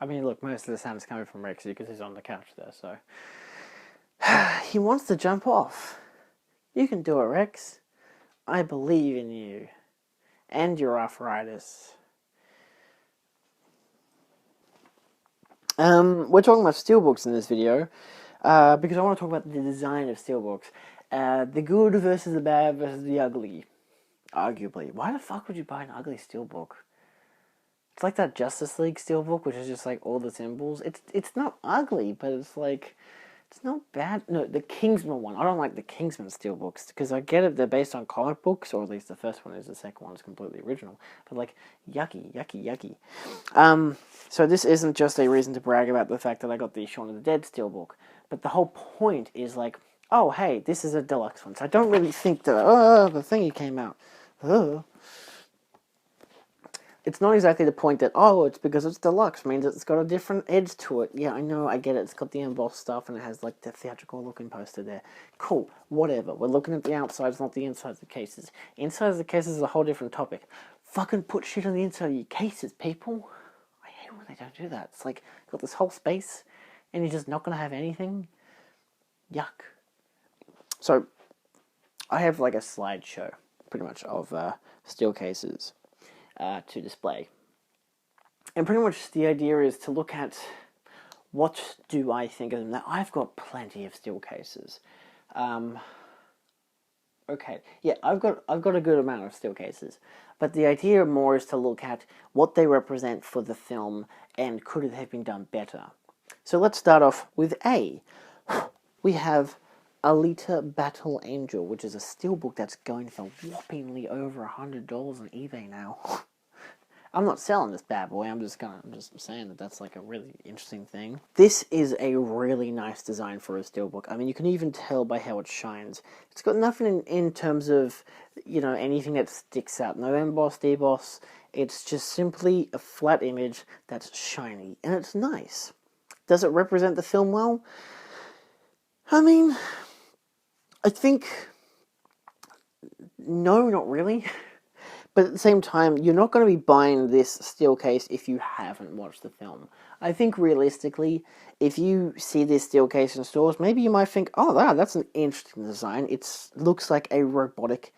I mean, look, most of the sound is coming from Rex because he's on the couch there, so... He wants to jump off. You can do it, Rex. I believe in you. And your arthritis. We're talking about steelbooks in this video, because I want to talk about the design of steelbooks. The good versus the bad versus the ugly. Arguably. Why the fuck would you buy an ugly steelbook? It's like that Justice League steelbook, which is just like all the symbols. It's not ugly, but it's like... It's not bad. No, the Kingsman one. I don't like the Kingsman steelbooks, because I get it, they're based on comic books, or at least the first one is, the second one is completely original. But like, yucky, yucky, yucky. So this isn't just a reason to brag about the fact that I got the Shaun of the Dead steelbook, but the whole point is like, oh hey, this is a deluxe one. So I don't really think that, the thingy came out. It's not exactly the point that, oh, it's because it's deluxe, means it's got a different edge to it. Yeah, I know, I get it. It's got the embossed stuff and it has like the theatrical looking poster there. Cool, whatever. We're looking at the outsides, not the insides of the cases. Insides of the cases is a whole different topic. Fucking put shit on the inside of your cases, people. I hate when they don't do that. It's like, you've got this whole space and you're just not going to have anything. Yuck. So, I have like a slideshow, pretty much, of steel cases. To display. And pretty much the idea is to look at what do I think of them. Now, I've got plenty of steel cases. Okay, yeah, I've got a good amount of steel cases. But the idea more is to look at what they represent for the film and could it have been done better. So let's start off with A. We have Alita Battle Angel, which is a steelbook that's going for whoppingly over $100 on eBay now. I'm not selling this bad boy, I'm just saying that that's like a really interesting thing. This is a really nice design for a steelbook. I mean, you can even tell by how it shines. It's got nothing in terms of, you know, anything that sticks out. No emboss, deboss. It's just simply a flat image that's shiny, and it's nice. Does it represent the film well? I mean, I think... No, not really. But at the same time, you're not going to be buying this steel case if you haven't watched the film. I think realistically, if you see this steel case in stores, maybe you might think, oh wow, that's an interesting design. It looks like a robotic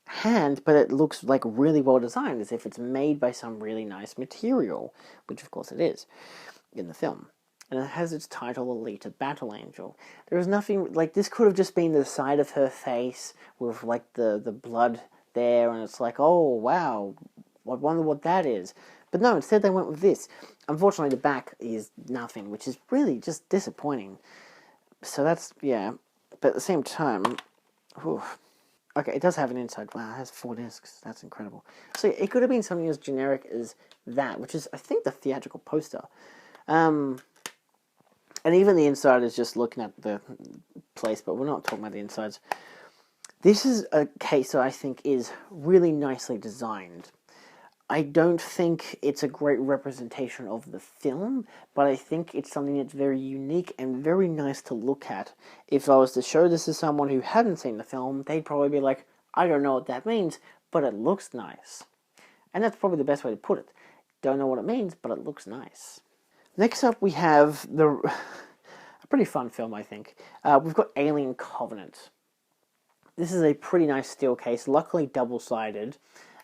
hand, but it looks like really well designed, as if it's made by some really nice material, which of course it is, in the film. And it has its title, Alita Battle Angel. There is nothing, like, this could have just been the side of her face with, like, the blood there, and it's like, oh, wow, I wonder what that is. But no, instead they went with this. Unfortunately, the back is nothing, which is really just disappointing. So that's, yeah. But at the same time, whew. Okay, it does have an inside. Wow, it has 4 discs. That's incredible. So it could have been something as generic as that, which is, I think, the theatrical poster. And even the inside is just looking at the place, but we're not talking about the insides. This is a case that I think is really nicely designed. I don't think it's a great representation of the film, but I think it's something that's very unique and very nice to look at. If I was to show this to someone who hadn't seen the film, they'd probably be like, I don't know what that means, but it looks nice. And that's probably the best way to put it. Don't know what it means, but it looks nice. Next up, we have a pretty fun film, I think. We've got Alien Covenant. This is a pretty nice steel case, luckily double-sided.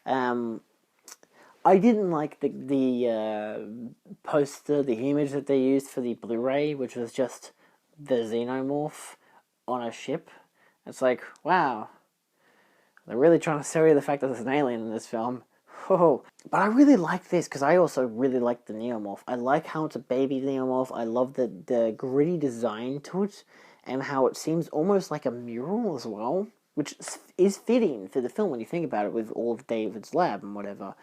I didn't like the poster, the image that they used for the Blu-ray, which was just the xenomorph on a ship. It's like, wow, they're really trying to sell you the fact that there's an alien in this film. Oh, but I really like this, because I also really like the Neomorph. I like how it's a baby Neomorph. I love the gritty design to it, and how it seems almost like a mural as well, which is fitting for the film when you think about it, with all of David's lab and whatever.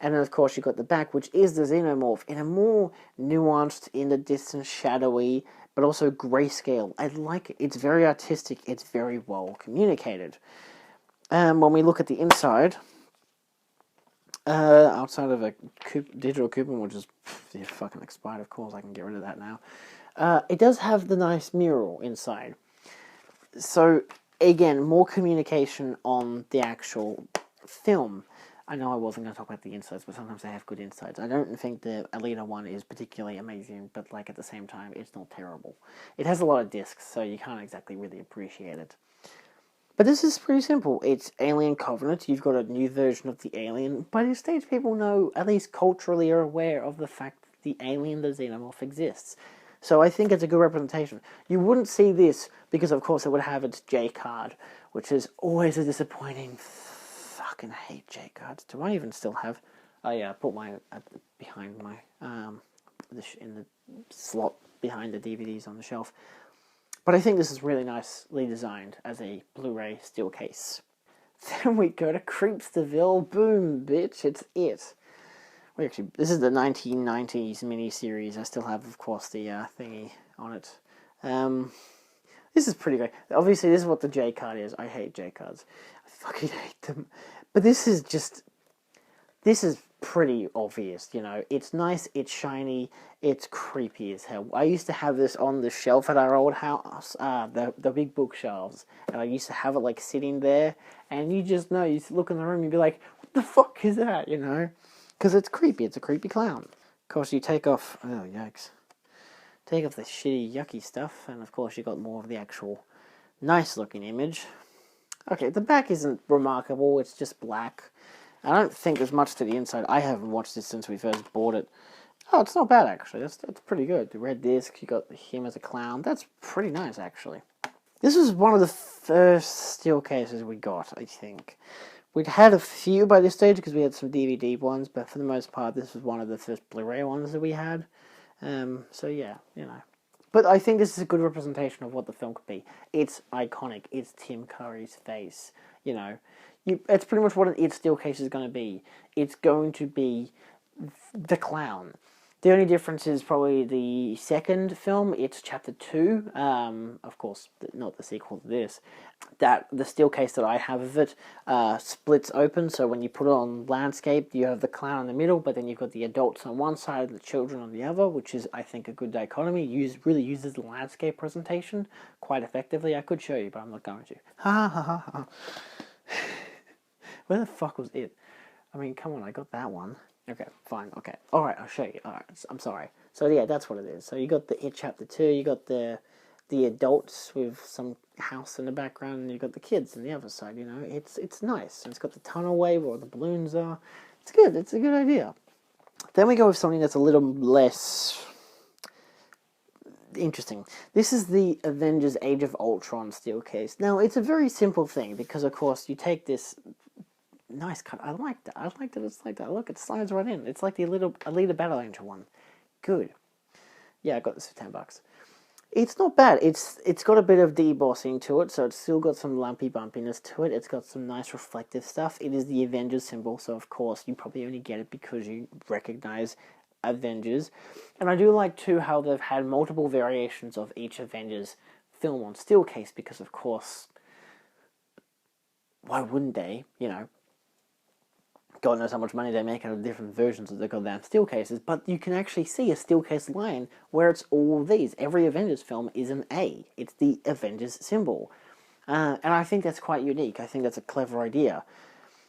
And then, of course, you've got the back, which is the Xenomorph, in a more nuanced, in the distance, shadowy, but also grayscale. I like it. It's very artistic. It's very well communicated. When we look at the inside, outside of a digital coupon, which is fucking expired, of course, I can get rid of that now. It does have the nice mural inside. So, again, more communication on the actual film. I know I wasn't going to talk about the insides, but sometimes they have good insides. I don't think the Alita one is particularly amazing, but like at the same time, it's not terrible. It has a lot of discs, so you can't exactly really appreciate it. But this is pretty simple. It's Alien Covenant. You've got a new version of the alien. By this stage, people know, at least culturally, are aware of the fact that the alien, the xenomorph, exists. So I think it's a good representation. You wouldn't see this because, of course, it would have its J card, which is always a disappointing. Fucking hate J cards. Do I even still have? Oh yeah, I put mine behind my in the slot behind the DVDs on the shelf. But I think this is really nicely designed as a Blu-ray steel case. Then we go to Creepsterville. Boom, bitch, it's it. This is the 1990s miniseries. I still have, of course, the thingy on it. This is pretty great. Obviously, this is what the J card is. I hate J cards. I fucking hate them. But this is pretty obvious, you know. It's nice, it's shiny, it's creepy as hell. I used to have this on the shelf at our old house, the big bookshelves, and I used to have it like sitting there, and you just know, you look in the room, you'd be like, what the fuck is that, you know? Because it's creepy, it's a creepy clown. Of course, you take off, oh yikes, take off the shitty, yucky stuff, and of course you got more of the actual nice looking image. Okay, the back isn't remarkable, it's just black. I don't think there's much to the inside. I haven't watched this since we first bought it. Oh, it's not bad, actually. That's pretty good. The red disc, you got him as a clown. That's pretty nice, actually. This was one of the first steel cases we got, I think. We'd had a few by this stage because we had some DVD ones, but for the most part, this was one of the first Blu-ray ones that we had. So yeah, you know. But I think this is a good representation of what the film could be. It's iconic. It's Tim Curry's face, you know. It's pretty much what an It steel case is going to be. It's going to be the clown. The only difference is probably the second film. It's Chapter 2. Of course, not the sequel to this. That the steel case that I have of it splits open. So when you put it on landscape, you have the clown in the middle, but then you've got the adults on one side and the children on the other, which is, I think, a good dichotomy. Really uses the landscape presentation quite effectively. I could show you, but I'm not going to. Ha ha ha ha. Where the fuck was it? I mean, come on, I got that one. Okay, fine, okay. Alright, I'll show you. Alright, I'm sorry. So yeah, that's what it is. So you got the It Chapter 2, you got the adults with some house in the background, and you got the kids on the other side, you know. It's nice. And it's got the tunnel wave where the balloons are. It's good, it's a good idea. Then we go with something that's a little less interesting. This is the Avengers Age of Ultron steel case. Now, it's a very simple thing, because of course you take this nice cut. I like that. I like that it's like that. Look, it slides right in. It's like the Alita Battle Angel one. Good. Yeah, I got this for $10. It's not bad. It's got a bit of debossing to it, so it's still got some lumpy bumpiness to it. It's got some nice reflective stuff. It is the Avengers symbol, so of course you probably only get it because you recognize Avengers. And I do like too how they've had multiple variations of each Avengers film on steel case, because of course, why wouldn't they, you know? God knows how much money they make out of different versions of the goddamn steel cases, but you can actually see a steel case line where it's all these. Every Avengers film is an A. It's the Avengers symbol. And I think that's quite unique. I think that's a clever idea.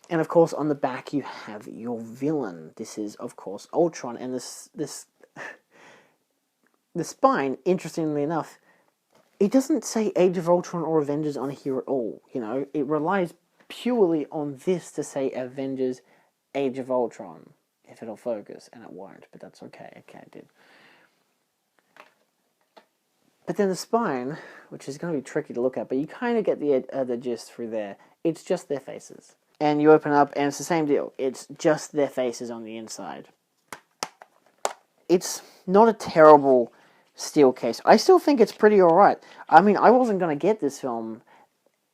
And of course, on the back you have your villain. This is, of course, Ultron, and the spine, interestingly enough, it doesn't say Age of Ultron or Avengers on here at all. You know, it relies purely on this to say Avengers Age of Ultron, if it'll focus, and it won't, but that's okay. Okay, it did. But then the spine, which is going to be tricky to look at, but you kind of get the gist through there. It's just their faces. And you open up, and it's the same deal. It's just their faces on the inside. It's not a terrible steel case. I still think it's pretty alright. I mean, I wasn't going to get this film.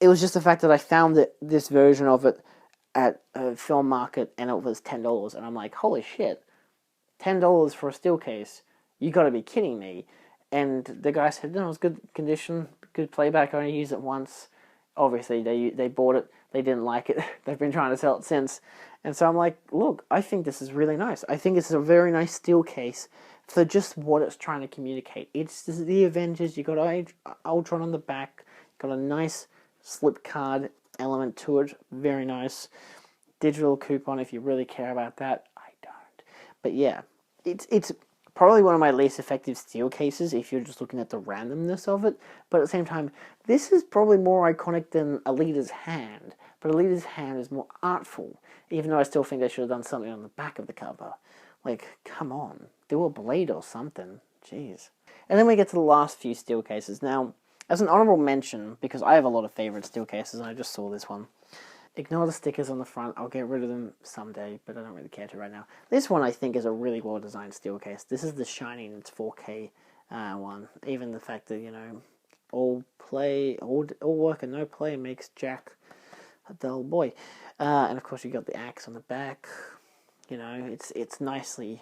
It was just the fact that I found this version of it at a film market, and it was $10, and I'm like, holy shit, $10 for a steel case? You gotta be kidding me. And the guy said, no, it was good condition, good playback, I only used it once. Obviously, they bought it, they didn't like it, they've been trying to sell it since. And so I'm like, look, I think this is really nice. I think it's a very nice steel case for just what it's trying to communicate. It's the Avengers, you got Ultron on the back, got a nice slip card element to it, very nice. digital coupon if you really care about that. I don't. But yeah, it's probably one of my least effective steel cases if you're just looking at the randomness of it. But at the same time, this is probably more iconic than Alita's hand. But Alita's hand is more artful, even though I still think they should have done something on the back of the cover. Like, come on, do a blade or something. Jeez. And then we get to the last few steel cases. Now, as an honorable mention, because I have a lot of favorite steel cases, and I just saw this one. Ignore the stickers on the front. I'll get rid of them someday, but I don't really care to right now. This one, I think, is a really well-designed steel case. This is the Shining, it's 4K one. Even the fact that, you know, all work and no play makes Jack a dull boy. And of course, you got the axe on the back. You know, it's nicely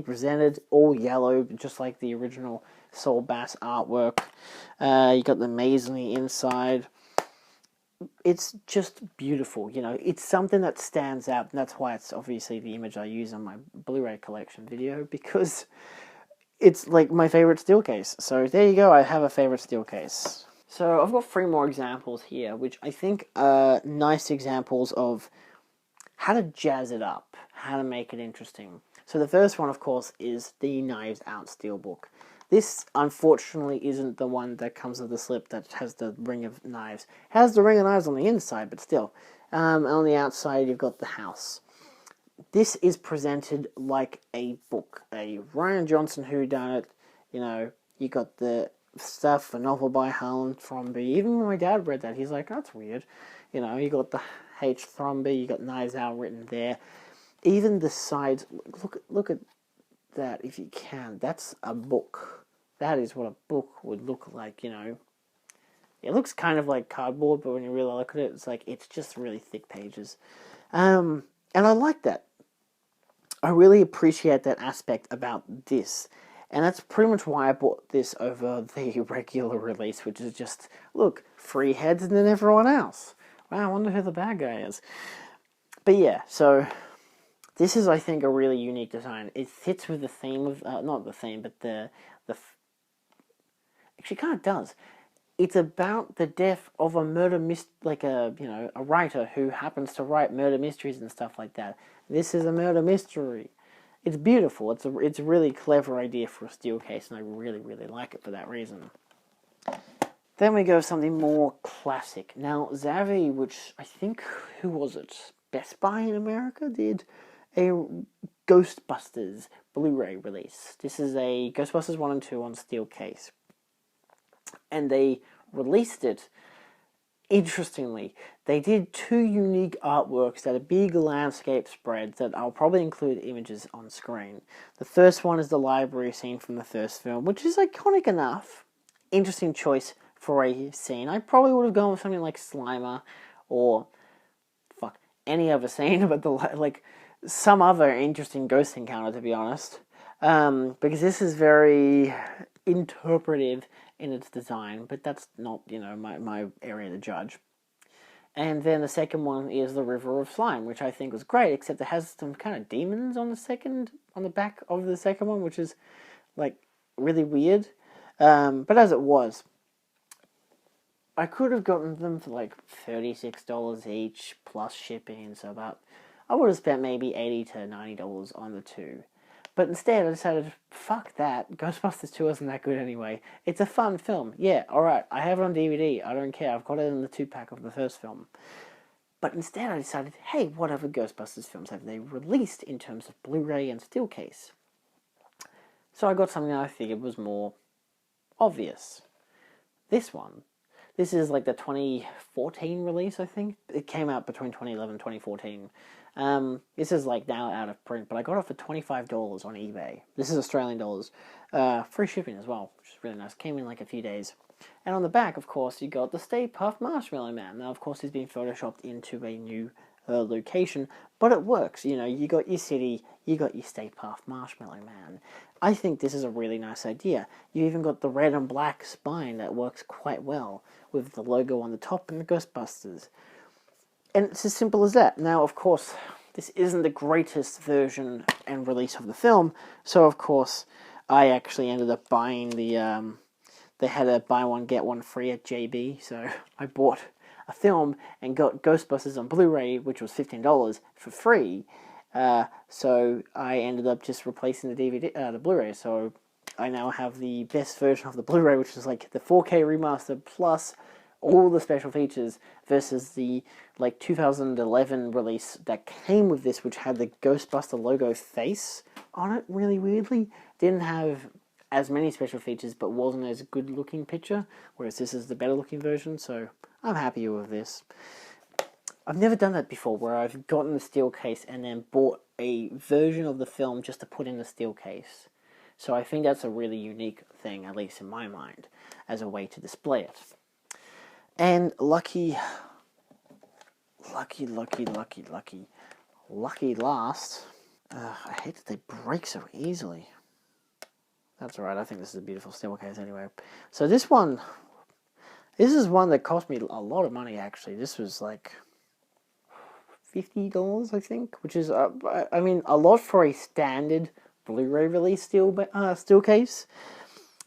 presented, all yellow, just like the original Soul Bass artwork. You got the maze on the inside. It's just beautiful, you know. It's something that stands out, and that's why it's obviously the image I use on my Blu-ray collection video, because it's like my favorite steel case. So there you go, I have a favorite steel case. So I've got 3 more examples here, which I think are nice examples of how to jazz it up, how to make it interesting. So the first one, of course, is the Knives Out SteelBook. This, unfortunately, isn't the one that comes with the slip that has the ring of knives. It has the ring of knives on the inside, but still. On the outside, you've got the house. This is presented like a book. A Ryan Johnson whodunit. You know, you got the stuff, a novel by Harlan Thrombey. Even when my dad read that, he's like, that's weird. You know, you got the H. Thrombey, you got Knives Out written there. Even the sides, look at that if you can. That's a book. That is what a book would look like, you know. It looks kind of like cardboard, but when you really look at it, it's like, it's just really thick pages. And I like that. I really appreciate that aspect about this. And that's pretty much why I bought this over the regular release, which is just, look, 3 heads and then everyone else. Wow, I wonder who the bad guy is. But yeah, so this is, I think, a really unique design. It fits with the theme of, not the theme, but the actually kind of does. It's about the death of a murder like a writer who happens to write murder mysteries and stuff like that. This is a murder mystery. It's beautiful. It's a really clever idea for a steel case, and I really, really like it for that reason. Then we go something more classic. Now, Zavvi, which I think, who was it? Best Buy in America did a Ghostbusters Blu-ray release. This is a Ghostbusters 1 and 2 on steel case. And they released it, interestingly. They did 2 unique artworks that are big landscape spreads that I'll probably include images on screen. The first one is the library scene from the first film, which is iconic enough. Interesting choice for a scene. I probably would have gone with something like Slimer or any other scene, but some other interesting ghost encounter, to be honest. Because this is very interpretive in its design, but that's not, you know, my area to judge. And then the second one is the River of Slime, which I think was great, except it has some kind of demons on the back of the second one, which is, like, really weird. But as it was, I could have gotten them for like $36 each, plus shipping, so I would have spent maybe $80 to $90 on the 2. But instead, I decided, fuck that. Ghostbusters 2 isn't that good anyway. It's a fun film. Yeah, alright, I have it on DVD. I don't care. I've got it in the 2-pack of the first film. But instead, I decided, hey, what other Ghostbusters films have they released in terms of Blu-ray and steel case? So I got something that I figured was more obvious. This one. This is like the 2014 release, I think. It came out between 2011 and 2014. This is like now out of print, but I got it for $25 on eBay. This is Australian dollars. Free shipping as well, which is really nice. Came in like a few days. And on the back, of course, you got the Stay Puft Marshmallow Man. Now, of course, he's been photoshopped into a new location, but it works. You know, you got your city, you got your Stay Puft Marshmallow Man. I think this is a really nice idea. You even got the red and black spine that works quite well with the logo on the top and the Ghostbusters. And it's as simple as that. Now, of course, this isn't the greatest version and release of the film, so of course, I actually ended up buying the, they had a buy one, get one free at JB, so I bought a film and got Ghostbusters on Blu-ray, which was $15 for free. So I ended up just replacing the DVD, the Blu-ray. So I now have the best version of the Blu-ray, which is like the 4K remaster plus all the special features, versus the like 2011 release that came with this, which had the Ghostbuster logo face on it really weirdly. Didn't have as many special features, but wasn't as good looking picture, whereas this is the better looking version, so I'm happy with this. I've never done that before, where I've gotten the steel case and then bought a version of the film just to put in the steel case. So I think that's a really unique thing, at least in my mind, as a way to display it. And lucky last. I hate that they break so easily. That's alright, I think this is a beautiful steel case anyway. So this is one that cost me a lot of money, actually. This was like $50, I think, which is, I mean, a lot for a standard Blu-ray release steel case.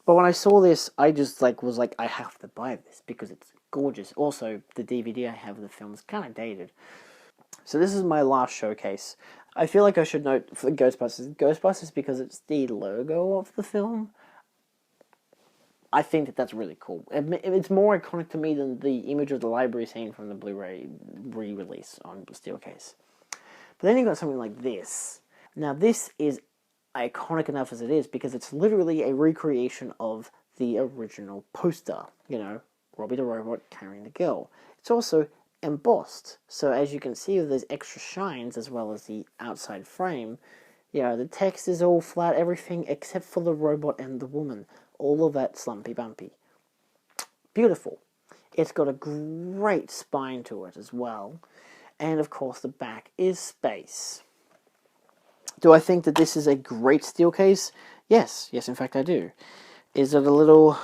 But when I saw this, I just was like, I have to buy this because it's gorgeous. Also, the DVD I have of the film is kind of dated. So this is my last showcase. I feel like I should note for Ghostbusters because it's the logo of the film. I think that that's really cool. It's more iconic to me than the image of the library scene from the Blu-ray re-release on the steel case. But then you got something like this. Now this is iconic enough as it is because it's literally a recreation of the original poster. You know, Robbie the Robot carrying the girl. It's also embossed, so as you can see with those extra shines as well as the outside frame, you know, the text is all flat, everything except for the robot and the woman. All of that slumpy bumpy. Beautiful. It's got a great spine to it as well. And of course the back is space. Do I think that this is a great steel case? Yes, in fact I do. Is it a little...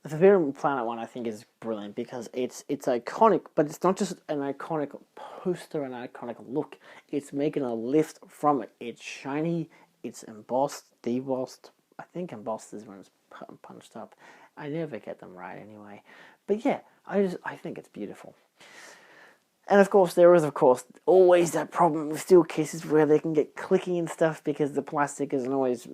The Forbidden Planet one I think is brilliant because it's iconic, but it's not just an iconic poster, an iconic look. It's making a lift from it. It's shiny, it's embossed, debossed. I think embossed is when it's punched up. I never get them right anyway. But yeah, I think it's beautiful. And of course, there is always that problem with steel cases where they can get clicky and stuff because the plastic isn't always...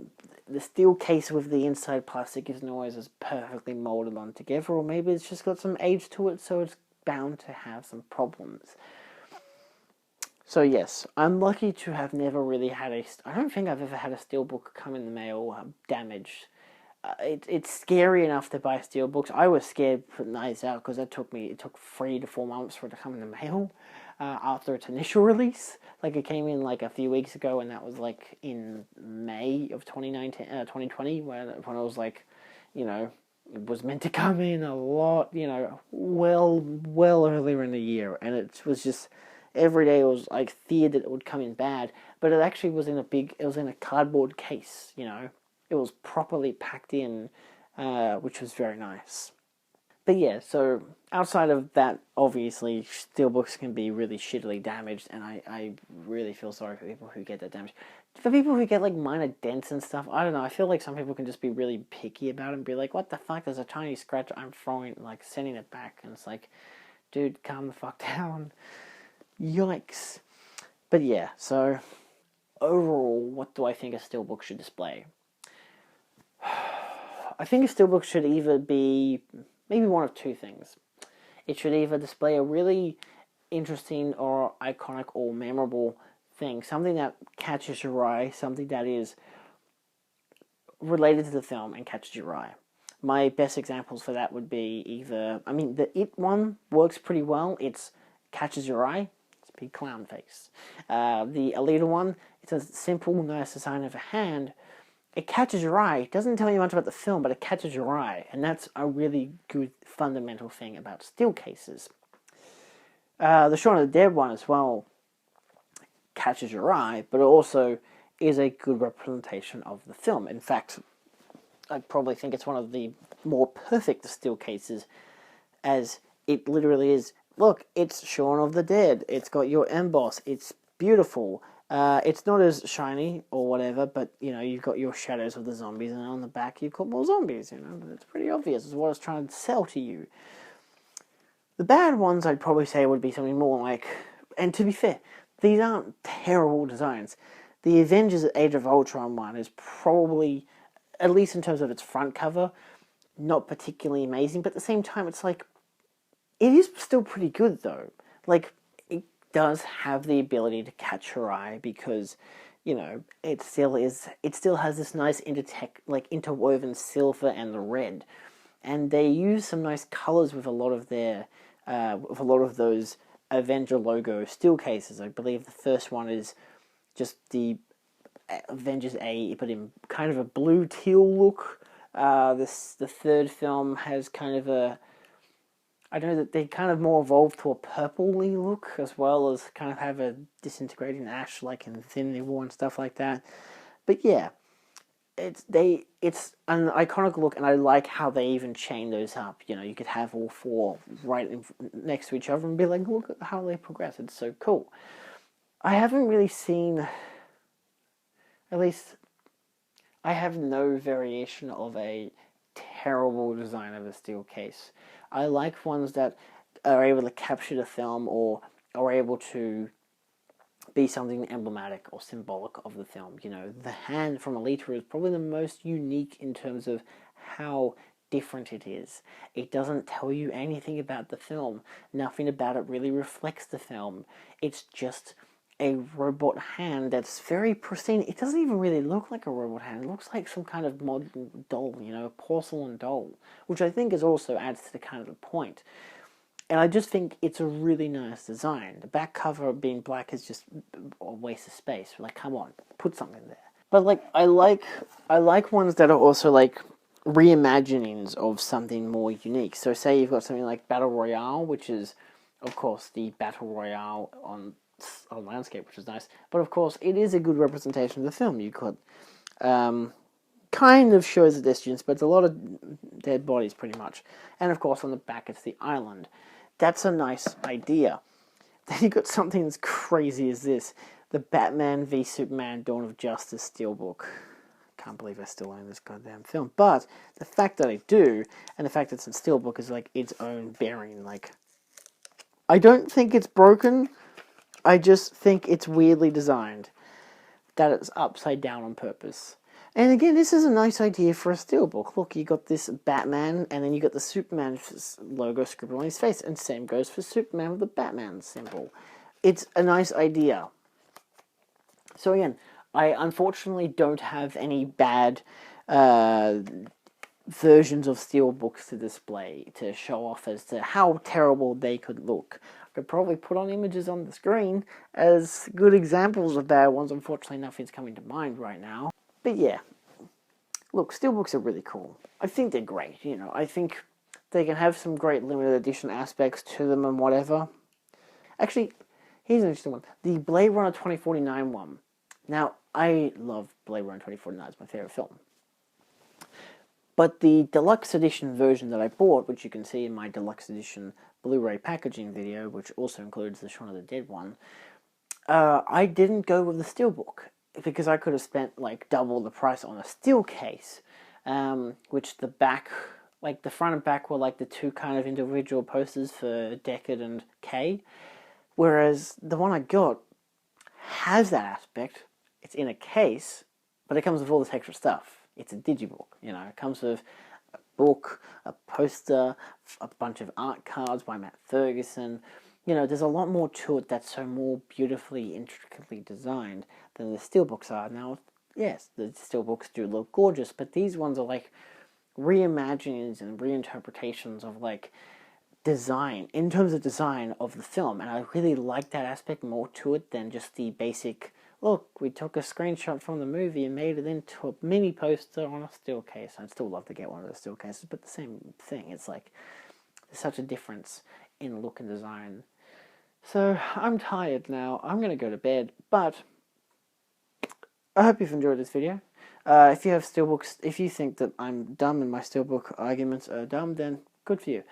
The steel case with the inside plastic isn't always as perfectly molded on together, or maybe it's just got some age to it, so it's bound to have some problems. So yes, I'm lucky to have never really had I don't think I've ever had a SteelBook come in the mail damaged. It's scary enough to buy SteelBooks. I was scared putting these out because it took 3 to 4 months for it to come in the mail after its initial release. Like, it came in like a few weeks ago, and that was like in May of 2020, when it was like, you know, it was meant to come in a lot, you know, well earlier in the year, and it was just every day it was like feared that it would come in bad, but it actually was in a cardboard case, you know. It was properly packed in, which was very nice. But yeah, so outside of that, obviously, steelbooks can be really shittily damaged, and I really feel sorry for people who get that damaged. For people who get like minor dents and stuff, I don't know, I feel like some people can just be really picky about it and be like, what the fuck, there's a tiny scratch, I'm sending it back, and it's like, dude, calm the fuck down. Yikes. But yeah, so overall, what do I think a steelbook should display? I think a steelbook should either be maybe one of two things. It should either display a really interesting or iconic or memorable thing, something that catches your eye, something that is related to the film and catches your eye. My best examples for that would be either, I mean, the It one works pretty well. It catches your eye. It's a big clown face. The Alita one, it's a simple, nice design of a hand. It catches your eye. It doesn't tell you much about the film, but it catches your eye. And that's a really good fundamental thing about steel cases. The Shaun of the Dead one as well catches your eye, but it also is a good representation of the film. In fact, I probably think it's one of the more perfect steel cases, as it literally is. Look, it's Shaun of the Dead. It's got your emboss. It's beautiful. It's not as shiny or whatever, but, you know, you've got your shadows of the zombies, and on the back you've got more zombies, you know, but it's pretty obvious. It's what it's trying to sell to you. The bad ones I'd probably say would be something more like, and to be fair, these aren't terrible designs. The Avengers Age of Ultron one is probably, at least in terms of its front cover, not particularly amazing, but at the same time, it's like, it is still pretty good though. Like, it does have the ability to catch your eye because, you know, it still has this nice interwoven silver and the red. And they use some nice colors with a lot of those Avenger logo steel cases. I believe the first one is just the Avengers A, but in kind of a blue teal look. The third film has kind of a, I know that they kind of more evolved to a purpley look, as well as kind of have a disintegrating ash like in Infinity War and stuff like that. But yeah, it's an iconic look, and I like how they even chain those up. You know, you could have all four next to each other and be like, look at how they progress. It's so cool. I haven't really seen, at least I have no variation of a terrible design of a steel case. I like ones that are able to capture the film or are able to be something emblematic or symbolic of the film. You know, the hand from Alita is probably the most unique in terms of how different it is. It doesn't tell you anything about the film. Nothing about it really reflects the film. It's just a robot hand that's very pristine. It doesn't even really look like a robot hand. It looks like some kind of modern doll, you know, a porcelain doll, which I think is also adds to the kind of the point. And I just think it's a really nice design. The back cover being black is just a waste of space. Like, come on, put something there. But like, I like ones that are also like reimaginings of something more unique. So say you've got something like Battle Royale, which is, of course, the Battle Royale on landscape, which is nice. But of course, it is a good representation of the film. You could kind of shows the distance, but it's a lot of dead bodies pretty much. And of course, on the back, it's the island. That's a nice idea. Then you got something as crazy as this: the Batman v Superman: Dawn of Justice Steelbook. Can't believe I still own this goddamn film. But the fact that I do, and the fact that it's in Steelbook, is like its own bearing. Like, I don't think it's broken. I just think it's weirdly designed. That it's upside down on purpose. And again, this is a nice idea for a steelbook. Look, you got this Batman, and then you got the Superman logo scribbled on his face, and same goes for Superman with the Batman symbol. It's a nice idea. So again, I unfortunately don't have any bad versions of steelbooks to display to show off as to how terrible they could look. I could probably put on images on the screen as good examples of bad ones. Unfortunately, nothing's coming to mind right now. But yeah, look, steelbooks are really cool. I think they're great, you know. I think they can have some great limited edition aspects to them and whatever. Actually, here's an interesting one. The Blade Runner 2049 one. Now, I love Blade Runner 2049. It's my favorite film. But the deluxe edition version that I bought, which you can see in my deluxe edition Blu-ray packaging video, which also includes the Shaun of the Dead one, I didn't go with the steelbook because I could have spent like double the price on a steel case, which the back, like the front and back were like the two kind of individual posters for Deckard and Kay, whereas the one I got has that aspect. It's in a case, but it comes with all this extra stuff. It's a digibook, you know. It comes with a book, a poster, a bunch of art cards by Matt Ferguson. You know, there's a lot more to it that's so more beautifully, intricately designed than the steelbooks are. Now, yes, the steelbooks do look gorgeous, but these ones are like reimaginings and reinterpretations of like design, in terms of design of the film, and I really like that aspect more to it than just the basic, look, we took a screenshot from the movie and made it into a mini poster on a steel case. I'd still love to get one of those steel cases, but the same thing. It's like, there's such a difference in look and design. So, I'm tired now. I'm going to go to bed, but I hope you've enjoyed this video. If you have steelbooks, if you think that I'm dumb and my steelbook arguments are dumb, then good for you.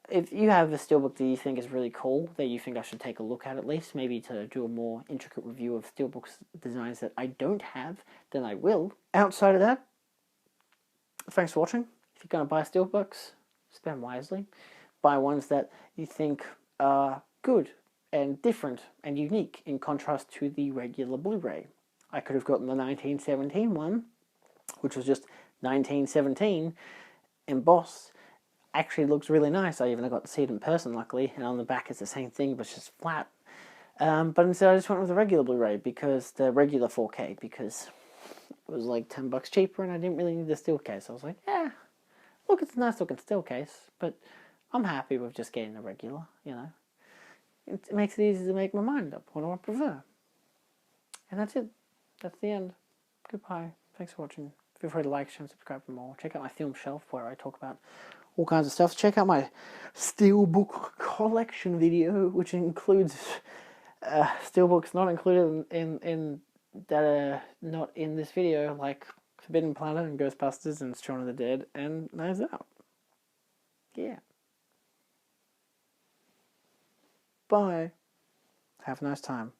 If you have a steelbook that you think is really cool, that you think I should take a look at least, maybe to do a more intricate review of steelbooks designs that I don't have, then I will. Outside of that, thanks for watching. If you're going to buy steelbooks, spend wisely. buy ones that you think are good and different and unique in contrast to the regular Blu-ray. I could have gotten the 1917 one, which was just 1917 embossed. Actually looks really nice. I even got to see it in person, luckily, and on the back it's the same thing, but it's just flat. But instead I just went with the regular Blu-ray, because the regular 4K, because it was like $10 cheaper and I didn't really need the steel case. I was like, yeah, look, it's a nice looking steel case, but I'm happy with just getting the regular, you know. It makes it easy to make my mind up. What do I prefer? And that's it. That's the end. Goodbye. Thanks for watching. Feel free to like, share, and subscribe for more. Check out my film shelf where I talk about all kinds of stuff. Check out my SteelBook collection video, which includes SteelBooks not included in that are not in this video, like Forbidden Planet and Ghostbusters and Shaun of the Dead and Knives Out. Yeah. Bye. Have a nice time.